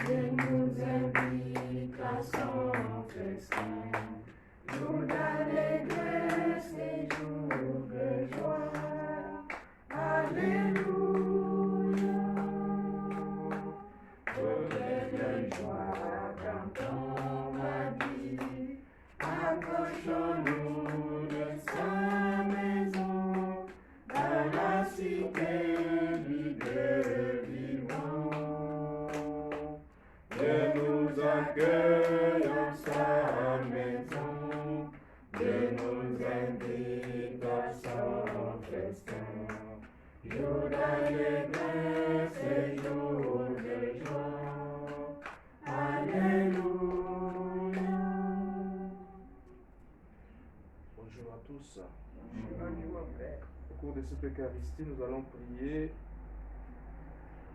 Il nous invite à son festin, jour d'allégresse et jour de joie. Alléluia. Auquel de joie chantons la vie, approchons-nous de sa maison, dans la cité du Dieu vivant. Dieu nous accueille en sa maison, Dieu nous invite à son festin, jour d'allégresse et jour de joie. Alléluia. Bonjour à tous. Au cours de cette Eucharistie, nous allons prier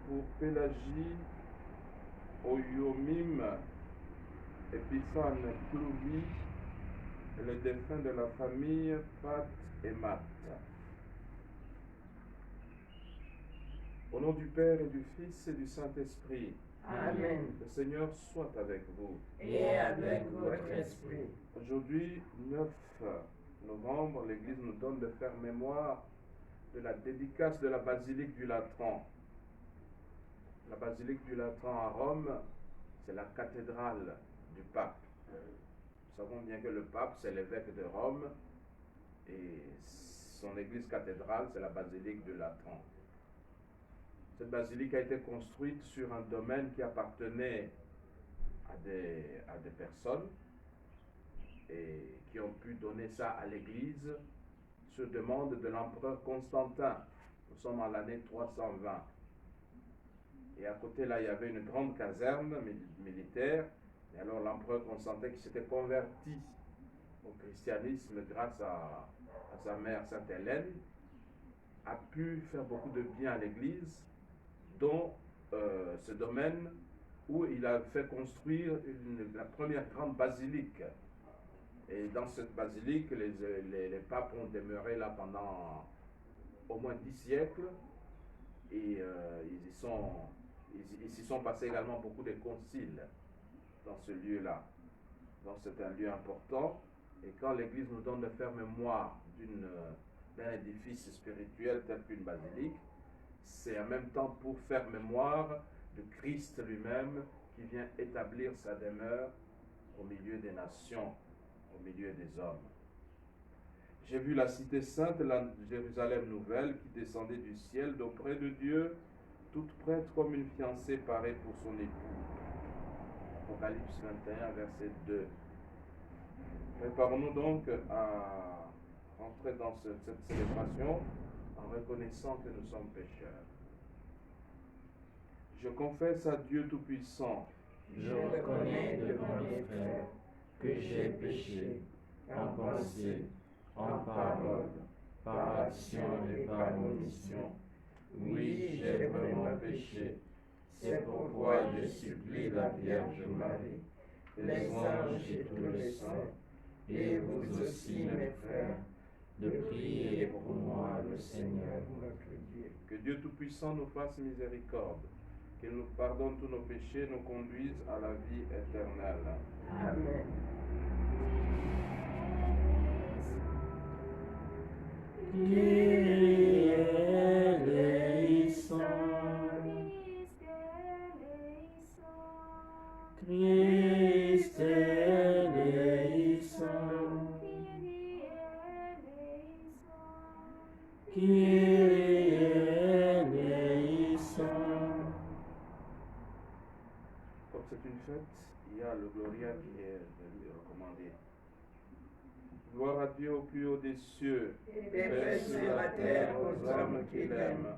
pour Pélagie, Oyomim, Épiphane, Clouvi et les défunts de la famille Pat et Matt. Au nom du Père et du Fils et du Saint-Esprit. Amen. Le Seigneur soit avec vous. Et avec votre esprit. Aujourd'hui, 9 novembre, l'Église nous donne de faire mémoire de la dédicace de la basilique du Latran. La basilique du Latran à Rome, c'est la cathédrale du pape. Nous savons bien que le pape, c'est l'évêque de Rome, et son église cathédrale, c'est la basilique du Latran. Cette basilique a été construite sur un domaine qui appartenait à des personnes et qui ont pu donner ça à l'église sur demande de l'empereur Constantin. Nous sommes en l'année 320. Et à côté, là, il y avait une grande caserne militaire. Et alors l'empereur Constantin, qui s'était converti au christianisme grâce à sa mère Sainte Hélène, a pu faire beaucoup de bien à l'église, dont ce domaine où il a fait construire la première grande basilique. Et dans cette basilique, les papes ont demeuré là pendant au moins 10 siècles. Et ils s'y sont passés également beaucoup de conciles dans ce lieu-là. Donc c'est un lieu important. Et quand l'Église nous donne de faire mémoire d'un édifice spirituel tel qu'une basilique, c'est en même temps pour faire mémoire de Christ lui-même qui vient établir sa demeure au milieu des nations, au milieu des hommes. J'ai vu la cité sainte, la Jérusalem nouvelle, qui descendait du ciel d'auprès de Dieu, toute prête comme une fiancée parée pour son époux. Apocalypse 21, verset 2. Préparons-nous donc à rentrer dans cette célébration en reconnaissant que nous sommes pécheurs. Je confesse à Dieu Tout-Puissant. Je reconnais devant mes frères que j'ai péché en pensée, en parole, par action et par omission. Oui, j'ai vraiment péché. C'est pourquoi je supplie la Vierge Marie, les anges et tous les saints, et vous aussi, mes frères, de prier pour moi, le Seigneur notre Dieu. Que Dieu Tout-Puissant nous fasse miséricorde, qu'il nous pardonne tous nos péchés, nous conduise à la vie éternelle. Amen. Kyrie eleison, Christ eleison, Kyrie eleison. Comme c'est une fête, il y a le Gloria qui est recommandé. Gloire à Dieu au plus haut des cieux, Et paix sur la terre aux hommes qui l'aiment.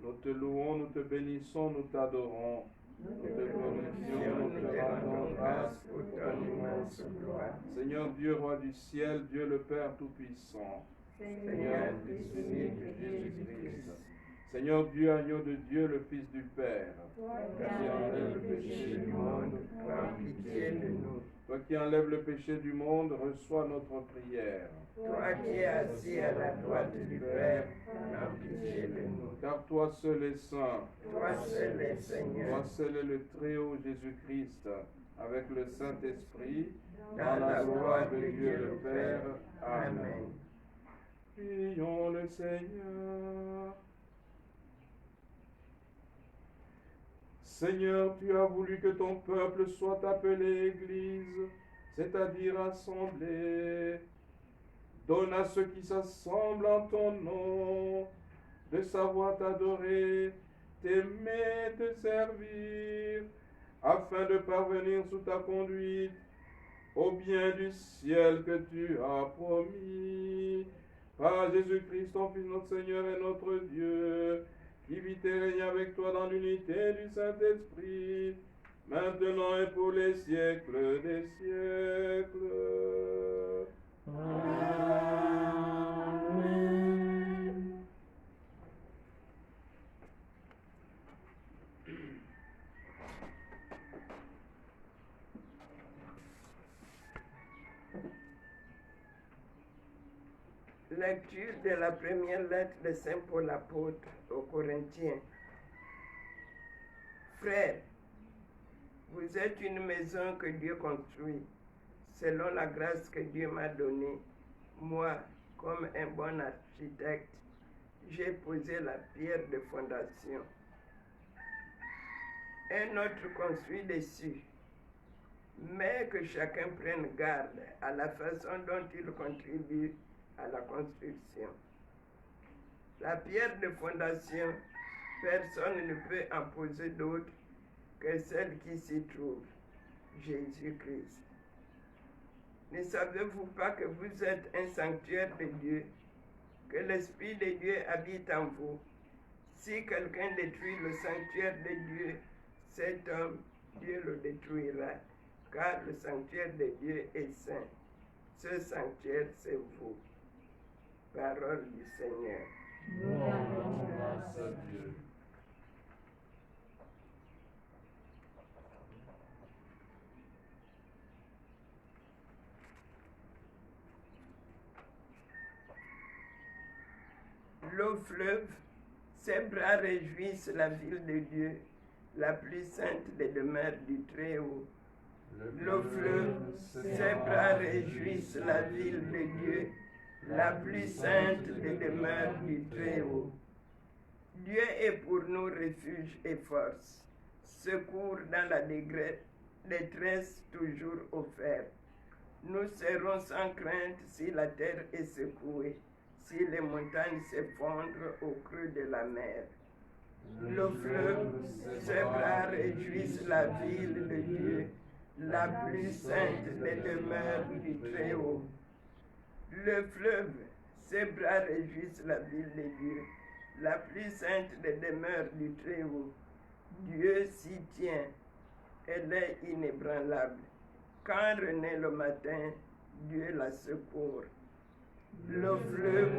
Nous te louons, nous te bénissons, nous t'adorons. Nous te glorifions, nous te rendons grâce pour ton immense gloire. Seigneur Dieu, roi du ciel, Dieu le Père Tout-Puissant, Seigneur, Fils unique de Jésus-Christ, Seigneur Dieu, agneau de Dieu, le Fils du Père. Toi qui enlèves le péché du monde, prends pitié de nous. Toi qui enlèves le péché du monde, reçois notre prière. Toi qui es assis à la droite du Père, prends pitié de nous. Car toi seul est saint, Toi seul est Seigneur, toi seul est le Très-Haut Jésus-Christ, avec le Saint-Esprit, dans la gloire de Dieu le Père. Amen. Prions le Seigneur. Seigneur, tu as voulu que ton peuple soit appelé Église, c'est-à-dire assemblée. Donne à ceux qui s'assemblent en ton nom de savoir t'adorer, t'aimer, te servir, afin de parvenir sous ta conduite au bien du ciel que tu as promis. Par Jésus-Christ, ton Fils, notre Seigneur et notre Dieu, qui vit et règne avec toi dans l'unité du Saint-Esprit, maintenant et pour les siècles des siècles. Amen. Lecture de la première lettre de Saint Paul apôtre aux Corinthiens. Frères, vous êtes une maison que Dieu construit, selon la grâce que Dieu m'a donnée. Moi, comme un bon architecte, j'ai posé la pierre de fondation. Un autre construit dessus. Mais que chacun prenne garde à la façon dont il contribue à la construction. La pierre de fondation, personne ne peut en poser d'autre que celle qui s'y trouve, Jésus-Christ. Ne savez-vous pas que vous êtes un sanctuaire de Dieu, que l'Esprit de Dieu habite en vous? Si quelqu'un détruit le sanctuaire de Dieu, cet homme, Dieu le détruira, car le sanctuaire de Dieu est saint. Ce sanctuaire, c'est vous. Parole du Seigneur. Nous rendons grâce à Dieu. L'eau fleuve, ses bras réjouissent la ville de Dieu, la plus sainte des demeures du Très-Haut. L'eau fleuve, ses bras réjouissent la ville de Dieu, la plus sainte des demeures du Très-Haut. Dieu est pour nous refuge et force, secours dans la détresse toujours offerte. Nous serons sans crainte si la terre est secouée, si les montagnes s'effondrent au creux de la mer. Le fleuve, ses bras réjouissent la ville de Dieu, la plus sainte des demeures du Très-Haut. Le fleuve, ses bras réjouissent la ville de Dieu, la plus sainte des demeures du Très-Haut. Dieu s'y tient, elle est inébranlable. Quand renaît le matin, Dieu la secourt. Le fleuve,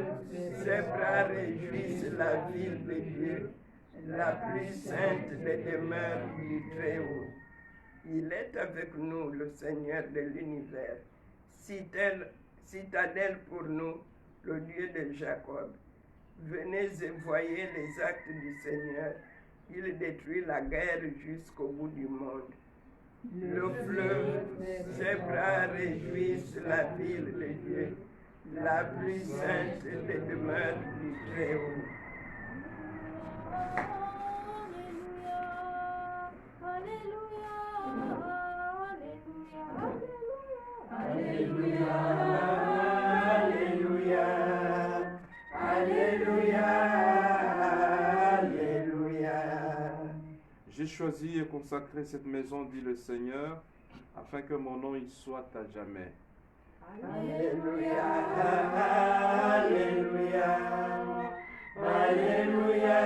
ses bras réjouissent la ville de Dieu, la plus sainte des demeures du Très-Haut. Il est avec nous, le Seigneur de l'univers, citadelle pour nous, le Dieu de Jacob. Venez et voyez les actes du Seigneur. Il détruit la guerre jusqu'au bout du monde. Le fleuve, ses bras réjouissent la ville de Dieu, la plus sainte des demeures du Très-Haut. Alléluia, Alléluia, Alléluia, Alléluia. J'ai choisi et consacré cette maison, dit le Seigneur, afin que mon nom y soit à jamais. Alléluia, Alléluia, Alléluia,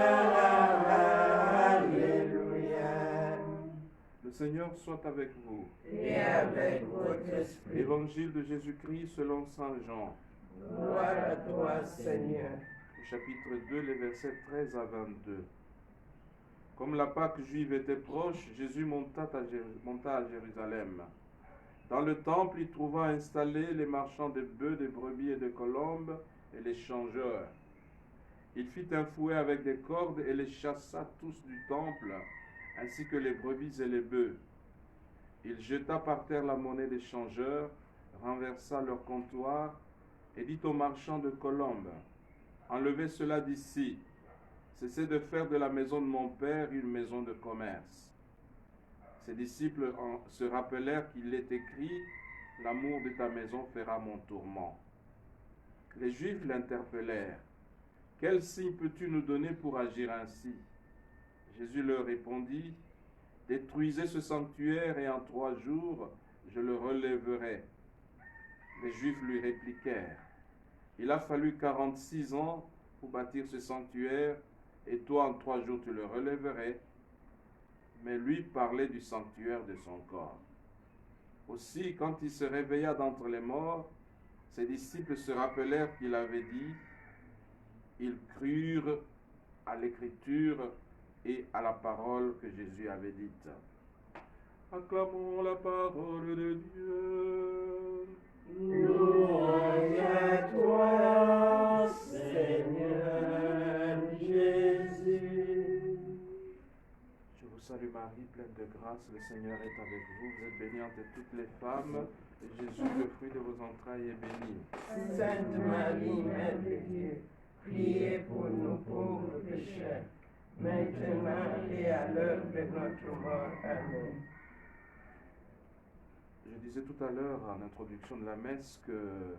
Alléluia. Le Seigneur soit avec vous. Et avec votre esprit. Évangile de Jésus-Christ selon Saint Jean. Gloire à toi, Seigneur. chapitre 2, les versets 13 à 22. Comme la Pâque juive était proche, Jésus monta à Jérusalem. Dans le temple, il trouva installés les marchands de bœufs, de brebis et de colombes, et les changeurs. Il fit un fouet avec des cordes et les chassa tous du temple, ainsi que les brebis et les bœufs. Il jeta par terre la monnaie des changeurs, renversa leur comptoir, et dit aux marchands de colombes, « Enlevez cela d'ici, cessez de faire de la maison de mon père une maison de commerce. » Ses disciples se rappelèrent qu'il est écrit, « L'amour de ta maison fera mon tourment. » Les Juifs l'interpellèrent, « Quel signe peux-tu nous donner pour agir ainsi ?» Jésus leur répondit, « Détruisez ce sanctuaire et en 3 jours, je le relèverai. » Les Juifs lui répliquèrent, « Il a fallu 46 ans pour bâtir ce sanctuaire, et toi en 3 jours tu le relèverais. » Mais lui parlait du sanctuaire de son corps. Aussi, quand il se réveilla d'entre les morts, ses disciples se rappelèrent qu'il avait dit, ils crurent à l'écriture et à la parole que Jésus avait dite. Acclamons la parole de Dieu. Louange à toi, Seigneur Jésus. Je vous salue Marie, pleine de grâce, le Seigneur est avec vous. Vous êtes bénie entre toutes les femmes, et Jésus, le fruit de vos entrailles, est béni. Sainte Marie, Mère de Dieu, priez pour nous pauvres pécheurs, maintenant et à l'heure de notre mort. Amen. Je disais tout à l'heure en introduction de la messe que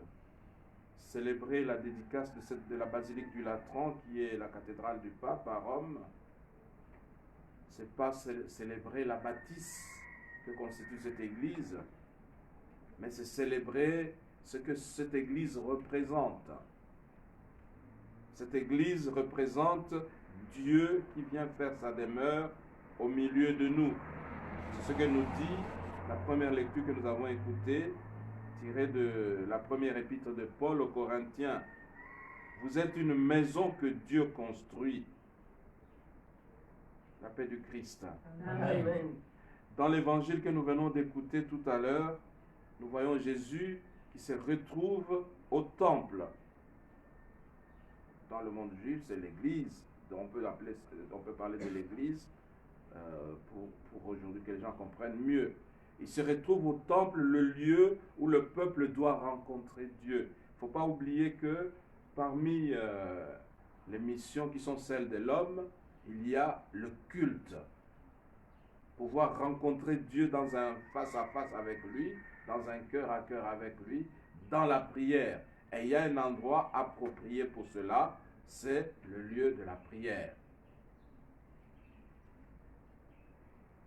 célébrer la dédicace de la basilique du Latran, qui est la cathédrale du pape à Rome, c'est pas célébrer la bâtisse que constitue cette église, mais c'est célébrer ce que cette église représente. Cette église représente Dieu qui vient faire sa demeure au milieu de nous. C'est ce que nous dit la première lecture que nous avons écoutée, tirée de la première épître de Paul aux Corinthiens. Vous êtes une maison que Dieu construit. La paix du Christ. Amen. Dans l'évangile que nous venons d'écouter tout à l'heure, nous voyons Jésus qui se retrouve au temple. Dans le monde juif, c'est l'église, on peut parler de l'église pour aujourd'hui que les gens comprennent mieux. Il se retrouve au temple, le lieu où le peuple doit rencontrer Dieu. Il ne faut pas oublier que parmi les missions qui sont celles de l'homme, il y a le culte. Pouvoir rencontrer Dieu dans un face-à-face avec lui, dans un cœur à cœur avec lui, dans la prière. Et il y a un endroit approprié pour cela, c'est le lieu de la prière.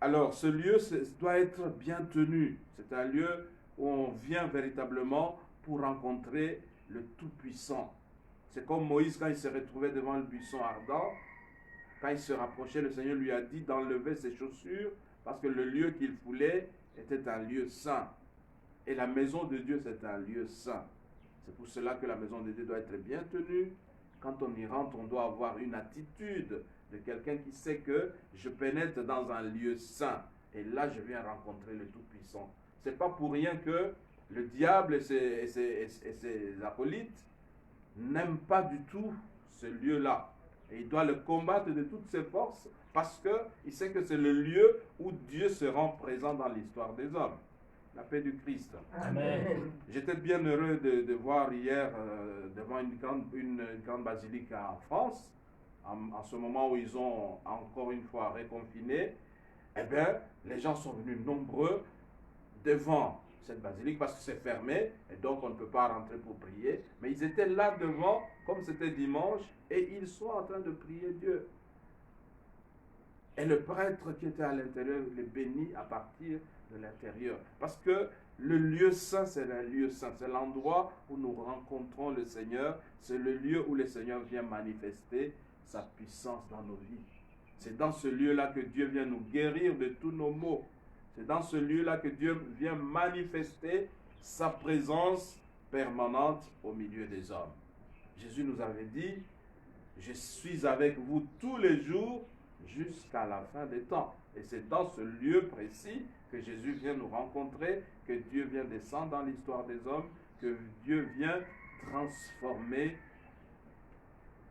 Alors, ce lieu doit être bien tenu. C'est un lieu où on vient véritablement pour rencontrer le Tout-Puissant. C'est comme Moïse quand il se retrouvait devant le buisson ardent. Quand il se rapprochait, le Seigneur lui a dit d'enlever ses chaussures parce que le lieu qu'il voulait était un lieu saint. Et la maison de Dieu, c'est un lieu saint. C'est pour cela que la maison de Dieu doit être bien tenue. Quand on y rentre, on doit avoir une attitude de quelqu'un qui sait que je pénètre dans un lieu saint. Et là, je viens rencontrer le Tout-Puissant. Ce n'est pas pour rien que le diable et ses acolytes n'aiment pas du tout ce lieu-là. Et il doit le combattre de toutes ses forces parce qu'il sait que c'est le lieu où Dieu se rend présent dans l'histoire des hommes. La paix du Christ. Amen. J'étais bien heureux de voir hier devant une grande basilique en France, en ce moment où ils ont encore une fois reconfiné, eh bien, les gens sont venus nombreux devant cette basilique parce que c'est fermé et donc on ne peut pas rentrer pour prier. Mais ils étaient là devant, comme c'était dimanche, et ils sont en train de prier Dieu. Et le prêtre qui était à l'intérieur les bénit à partir de l'intérieur. Parce que le lieu saint, c'est un lieu saint. C'est l'endroit où nous rencontrons le Seigneur. C'est le lieu où le Seigneur vient manifester sa puissance dans nos vies. C'est dans ce lieu-là que Dieu vient nous guérir de tous nos maux. C'est dans ce lieu-là que Dieu vient manifester sa présence permanente au milieu des hommes. Jésus nous avait dit, Je suis avec vous tous les jours jusqu'à la fin des temps. Et c'est dans ce lieu précis que Jésus vient nous rencontrer, que Dieu vient descendre dans l'histoire des hommes, que Dieu vient transformer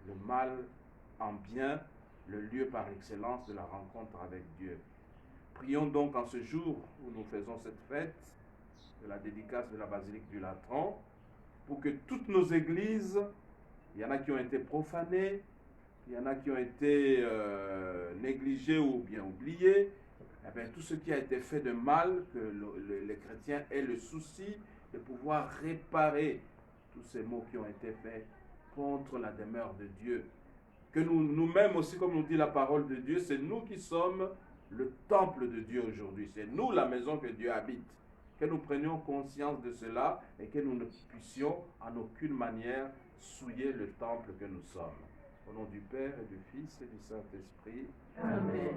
le mal en bien, le lieu par excellence de la rencontre avec Dieu. Prions donc en ce jour où nous faisons cette fête de la dédicace de la basilique du Latran, pour que toutes nos églises, il y en a qui ont été profanées, il y en a qui ont été négligées ou bien oubliées, eh bien, tout ce qui a été fait de mal, que les chrétiens aient le souci de pouvoir réparer tous ces maux qui ont été faits contre la demeure de Dieu. Que nous-mêmes aussi, comme nous dit la parole de Dieu, c'est nous qui sommes le temple de Dieu aujourd'hui. C'est nous la maison que Dieu habite. Que nous prenions conscience de cela et que nous ne puissions en aucune manière souiller le temple que nous sommes. Au nom du Père et du Fils et du Saint-Esprit. Amen.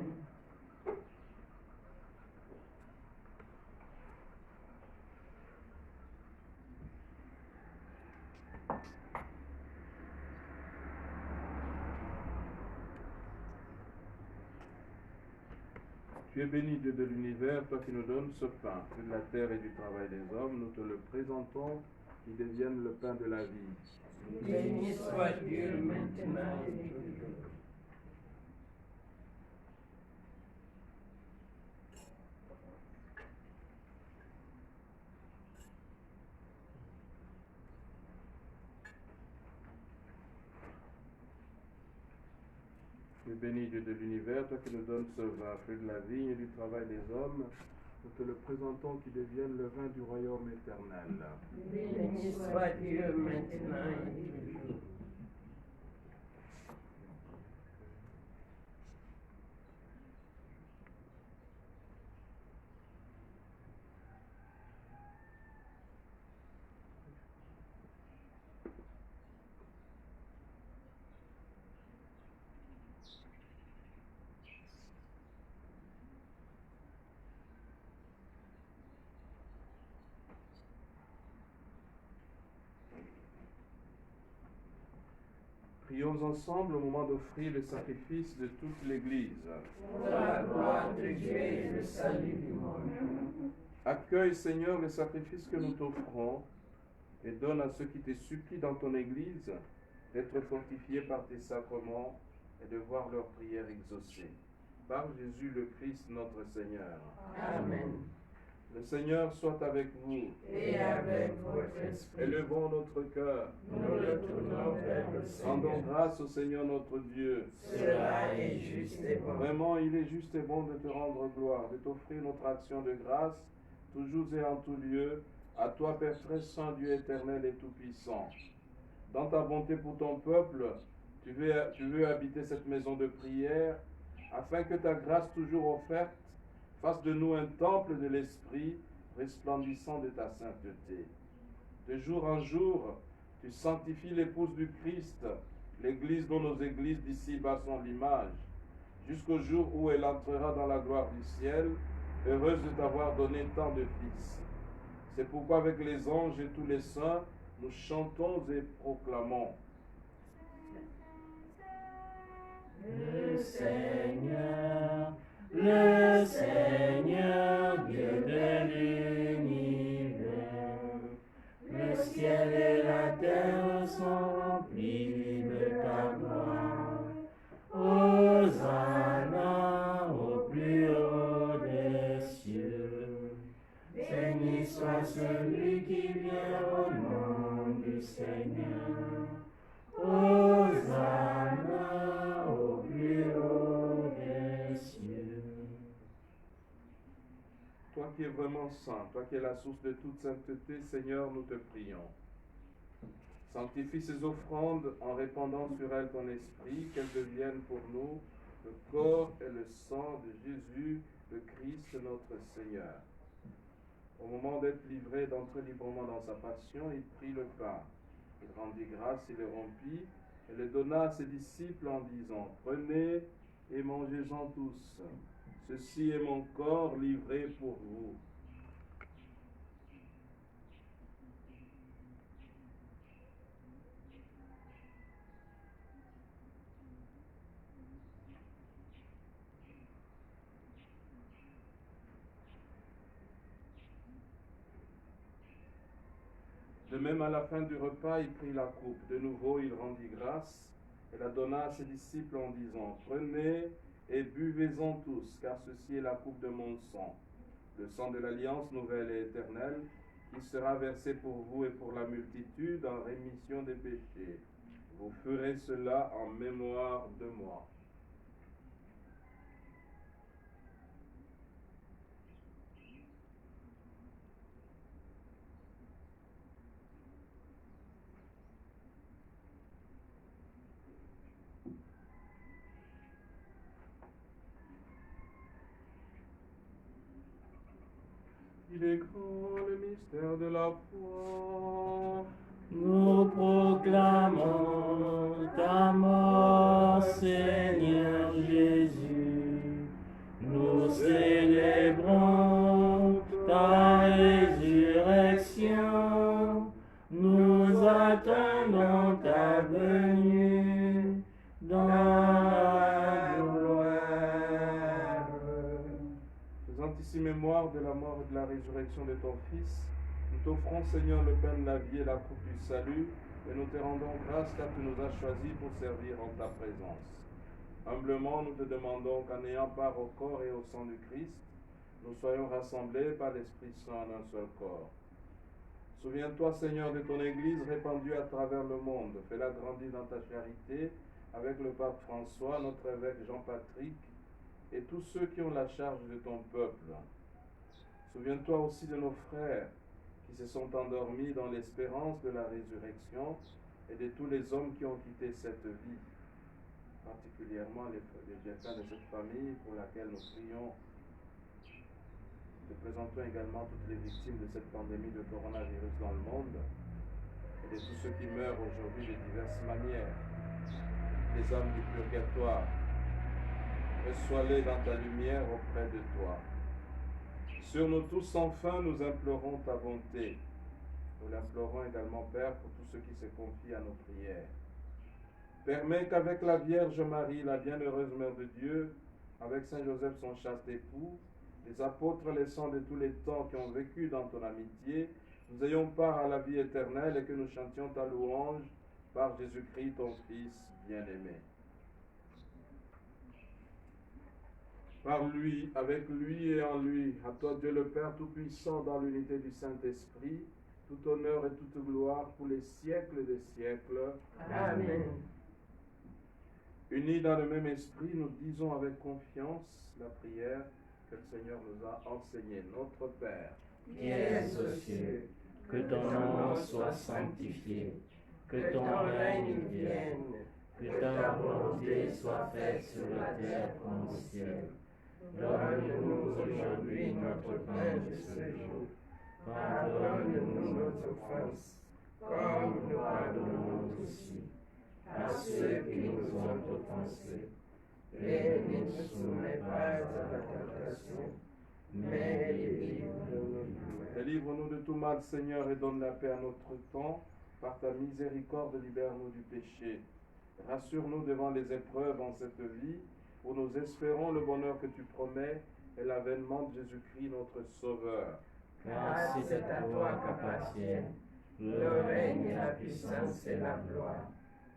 Tu es béni, Dieu de l'univers, toi qui nous donnes ce pain, de la terre et du travail des hommes, nous te le présentons, qu'il devienne le pain de la vie. Béni soit Dieu maintenant et toujours. Tu es béni, Dieu de l'univers, toi qui nous donnes ce vin, fruit de la vigne et du travail des hommes, nous te le présentons, qu'il devienne le vin du royaume éternel. Béni soit Dieu maintenant et toujours. Prions ensemble au moment d'offrir le sacrifice de toute l'Église. Pour la gloire de Dieu et le salut du monde. Accueille, Seigneur, le sacrifice que nous t'offrons et donne à ceux qui te supplient dans ton Église d'être fortifiés par tes sacrements et de voir leurs prières exaucées. Par Jésus le Christ, notre Seigneur. Amen. Le Seigneur soit avec vous. Et avec votre esprit, Élevons notre cœur. nous le tournons vers le Rendons Seigneur. grâce au Seigneur notre Dieu. Cela est juste et bon. Vraiment, il est juste et bon de te rendre gloire, de t'offrir notre action de grâce, toujours et en tout lieu, à toi, Père très saint, Dieu éternel et tout-puissant. Dans ta bonté pour ton peuple, tu veux habiter cette maison de prière, afin que ta grâce toujours offerte fasse de nous un temple de l'Esprit, resplendissant de ta sainteté. De jour en jour, tu sanctifies l'épouse du Christ, l'Église dont nos églises d'ici-bas sont l'image, jusqu'au jour où elle entrera dans la gloire du ciel, heureuse de t'avoir donné tant de fils. C'est pourquoi avec les anges et tous les saints, nous chantons et proclamons. Le Seigneur, Dieu de l'univers, le ciel et la terre sont remplis de ta gloire. Hosanna au plus haut des cieux. Béni soit celui qui vient au nom du Seigneur. Hosanna au plus haut des cieux. Toi qui es vraiment saint, toi qui es la source de toute sainteté, Seigneur, nous te prions. Sanctifie ces offrandes en répandant sur elles ton esprit, qu'elles deviennent pour nous le corps et le sang de Jésus, le Christ, notre Seigneur. Au moment d'être livré, d'entrer librement dans sa passion, il prit le pain. Il rendit grâce, il le rompit et le donna à ses disciples en disant, prenez et mangez-en tous. Ceci est mon corps livré pour vous. De même, à la fin du repas, il prit la coupe. De nouveau, il rendit grâce et la donna à ses disciples en disant, « Prenez et buvez-en tous, car ceci est la coupe de mon sang, le sang de l'alliance nouvelle et éternelle, qui sera versé pour vous et pour la multitude en rémission des péchés. Vous ferez cela en mémoire de moi. » Il est grand le mystère de la foi. Nous proclamons ta mort, Seigneur Jésus. Nous célébrons ta résurrection. Nous attendons ta venue dans la gloire. Faisant ici mémoire de la mort et de la résurrection de ton Fils, nous t'offrons, Seigneur, le pain de la vie et la coupe du salut, et nous te rendons grâce car tu nous as choisis pour servir en ta présence. Humblement, nous te demandons qu'en ayant part au corps et au sang du Christ, nous soyons rassemblés par l'Esprit Saint en un seul corps. Souviens-toi, Seigneur, de ton Église répandue à travers le monde. Fais-la grandir dans ta charité avec le pape François, notre évêque Jean-Patrick, et tous ceux qui ont la charge de ton peuple. Souviens-toi aussi de nos frères qui se sont endormis dans l'espérance de la résurrection et de tous les hommes qui ont quitté cette vie, particulièrement les défunts de cette famille pour laquelle nous prions. Nous présentons également toutes les victimes de cette pandémie de coronavirus dans le monde et de tous ceux qui meurent aujourd'hui de diverses manières. Les âmes du purgatoire, reçois-les dans ta lumière auprès de toi. Sur nous tous, enfin, nous implorons ta bonté. Nous l'implorons également, Père, pour tous ceux qui se confient à nos prières. Permets qu'avec la Vierge Marie, la bienheureuse Mère de Dieu, avec Saint Joseph, son chaste époux, les apôtres, les saints de tous les temps qui ont vécu dans ton amitié, nous ayons part à la vie éternelle et que nous chantions ta louange par Jésus-Christ, ton Fils bien-aimé. Par lui, avec lui et en lui, à toi Dieu le Père Tout-Puissant, dans l'unité du Saint-Esprit, tout honneur et toute gloire pour les siècles des siècles. Amen. Unis dans le même esprit, nous disons avec confiance la prière que le Seigneur nous a enseignée. Notre Père, qui es aux cieux, que ton nom soit sanctifié, que ton règne vienne, que ta volonté soit faite sur la terre comme au ciel. Donne-nous aujourd'hui notre pain de ce jour. Pardonne-nous nos offenses, comme nous pardonnons aussi à ceux qui nous ont offensés. Et ne nous soumets pas à la tentation, mais délivre-nous du mal. délivre-nous de tout mal, Seigneur, et donne la paix à notre temps. Par ta miséricorde, libère-nous du péché. Rassure-nous devant les épreuves en cette vie, où nous espérons le bonheur que tu promets et l'avènement de Jésus-Christ, notre Sauveur. Car c'est à toi qu'appartiennent le règne et la puissance et la gloire,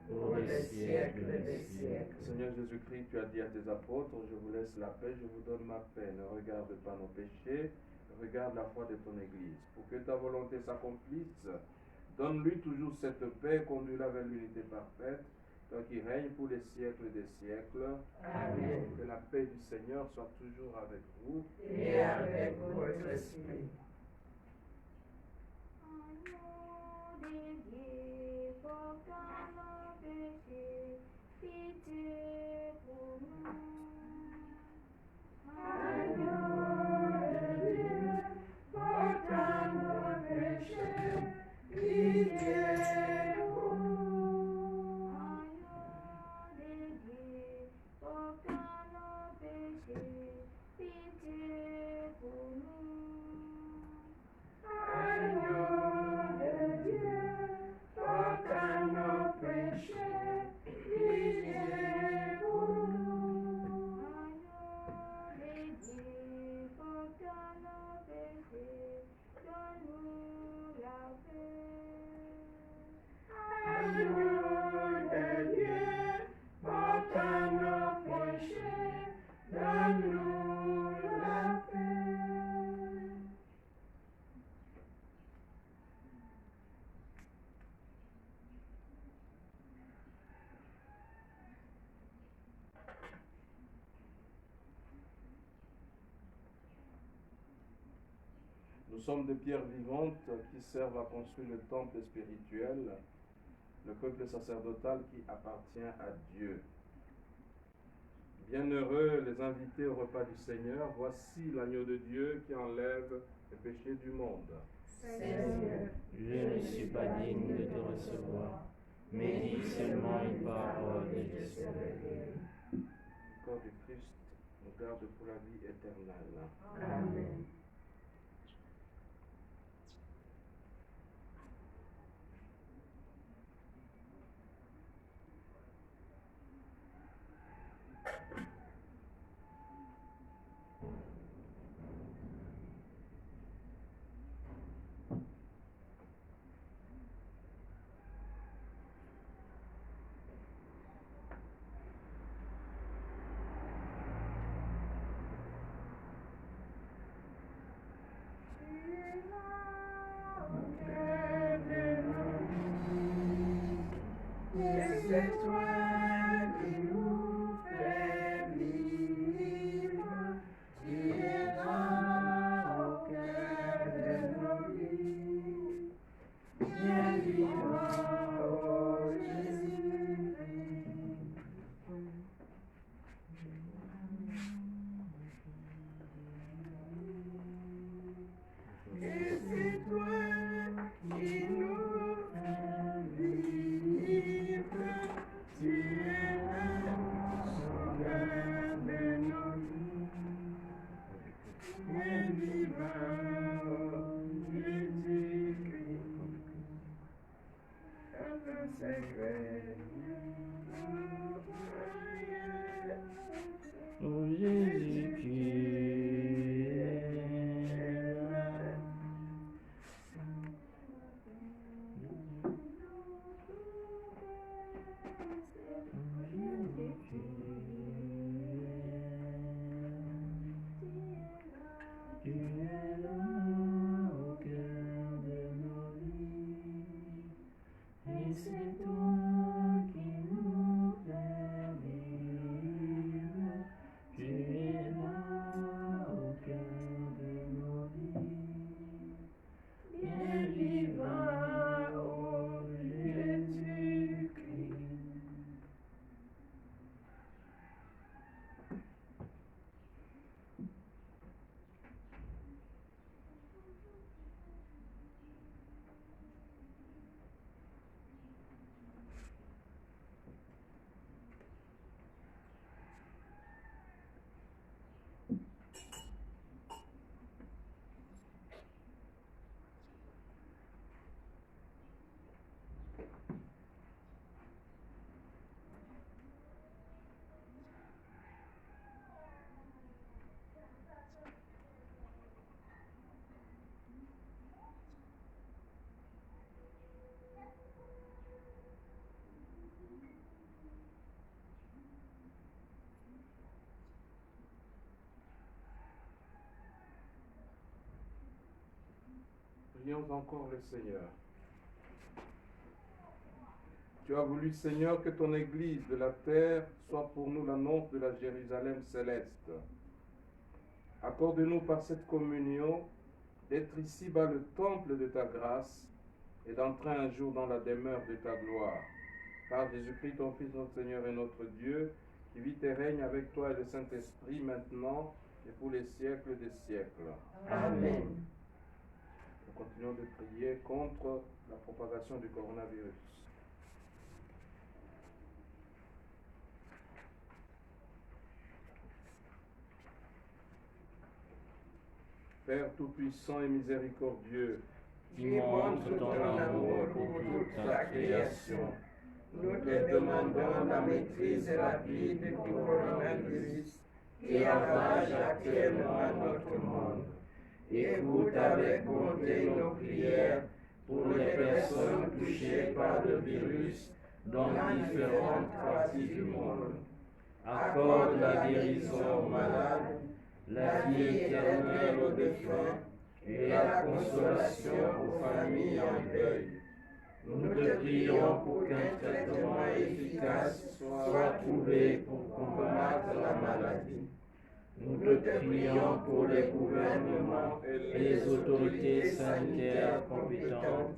pour les siècles des siècles. Seigneur Jésus-Christ, tu as dit à tes apôtres, je vous laisse la paix, je vous donne ma paix. Ne regarde pas nos péchés, regarde la foi de ton Église. Pour que ta volonté s'accomplisse, donne-lui toujours cette paix, conduis-la vers l'unité parfaite, toi qui règnes pour les siècles des siècles. Amen. Que la paix du Seigneur soit toujours avec vous. Et avec votre esprit. Pardon nos péchés, pitié Nous sommes des pierres vivantes qui servent à construire le temple spirituel, le peuple sacerdotal qui appartient à Dieu. Bienheureux les invités au repas du Seigneur, voici l'agneau de Dieu qui enlève le péché du monde. Seigneur, je ne suis pas digne de te recevoir, mais dis seulement une parole et je serai guéri. Le corps du Christ nous garde pour la vie éternelle. Amen. C'est toi qui nous fais vivre, tu es là au cœur de nos vies. Viens vivant, ô Jésus-Christ. Et c'est toi qui nous fais vivre, tu es là au cœur de nos vies. Viens vivant, ô Jésus-Christ. Notre secret, Ô Jésus-Christ. Tu es là au cœur de nos vies, et c'est toi qui nous fais vivre. Tu es là au cœur de nos vies, bien vivant, ô Jésus-Christ. Prions encore le Seigneur. Tu as voulu, Seigneur, que ton Église de la terre soit pour nous l'annonce de la Jérusalem céleste. Accorde-nous par cette communion d'être ici-bas le temple de ta grâce et d'entrer un jour dans la demeure de ta gloire. Par Jésus-Christ, ton Fils, notre Seigneur et notre Dieu, qui vit et règne avec toi et le Saint-Esprit maintenant et pour les siècles des siècles. Amen. Nous continuons de prier contre la propagation du coronavirus. Père Tout-Puissant et Miséricordieux, Qui montre ton amour pour toute ta création, nous te demandons la maîtrise rapide du coronavirus qui ravage actuellement notre monde. Écoute avec bonté nos prières pour les personnes touchées par le virus dans différentes parties du monde. Accorde la guérison aux malades, la vie éternelle aux défunts et la consolation aux familles en deuil. Nous te prions pour qu'un traitement efficace soit trouvé pour combattre la maladie. Nous te prions pour les gouvernements et les autorités sanitaires compétentes,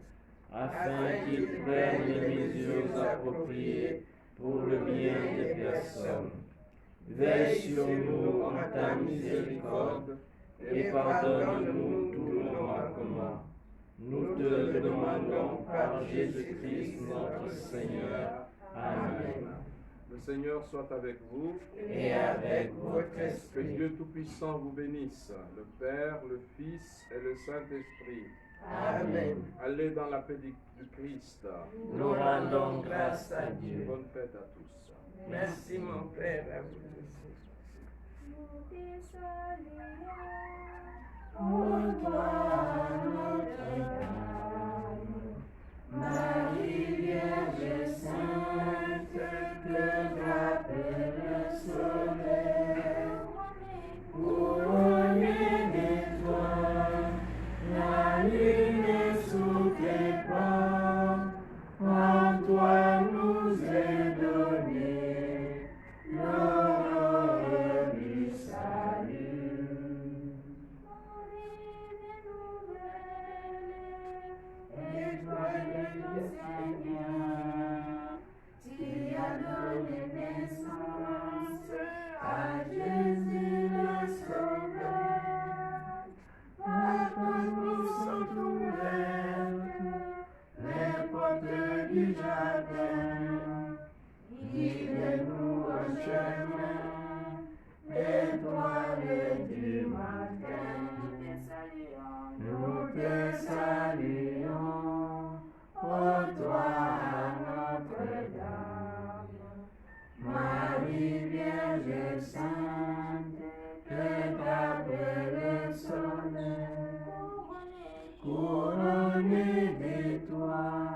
afin qu'ils prennent les mesures appropriées pour le bien des personnes. Veille sur nous en ta miséricorde et pardonne-nous tous nos manquements. Nous te le demandons par Jésus-Christ notre Seigneur. Amen. Le Seigneur soit avec vous. Et avec votre Que esprit. Dieu Tout-Puissant vous bénisse, le Père, le Fils et le Saint-Esprit. Amen. Allez dans la paix du Christ. Nous rendons grâce à Dieu. Bonne fête à tous. Merci mon Père, à vous tous. Ô toi, Notre-Dame, Marie Vierge Sainte, que frappe le soleil, couronnée d'étoiles, la lune est sous tes pas, en toi nous est donné l'aurore du salut. Étoile du Seigneur, tu as donné naissance à Jésus le Sauveur. Par toi nous sont ouvertes les portes du jardin. Guide-nous au chemin, étoile du matin. Nous te saluons, ô toi, Notre-Dame, Marie Vierge Sainte, que frappe le soleil, couronnée d'étoiles.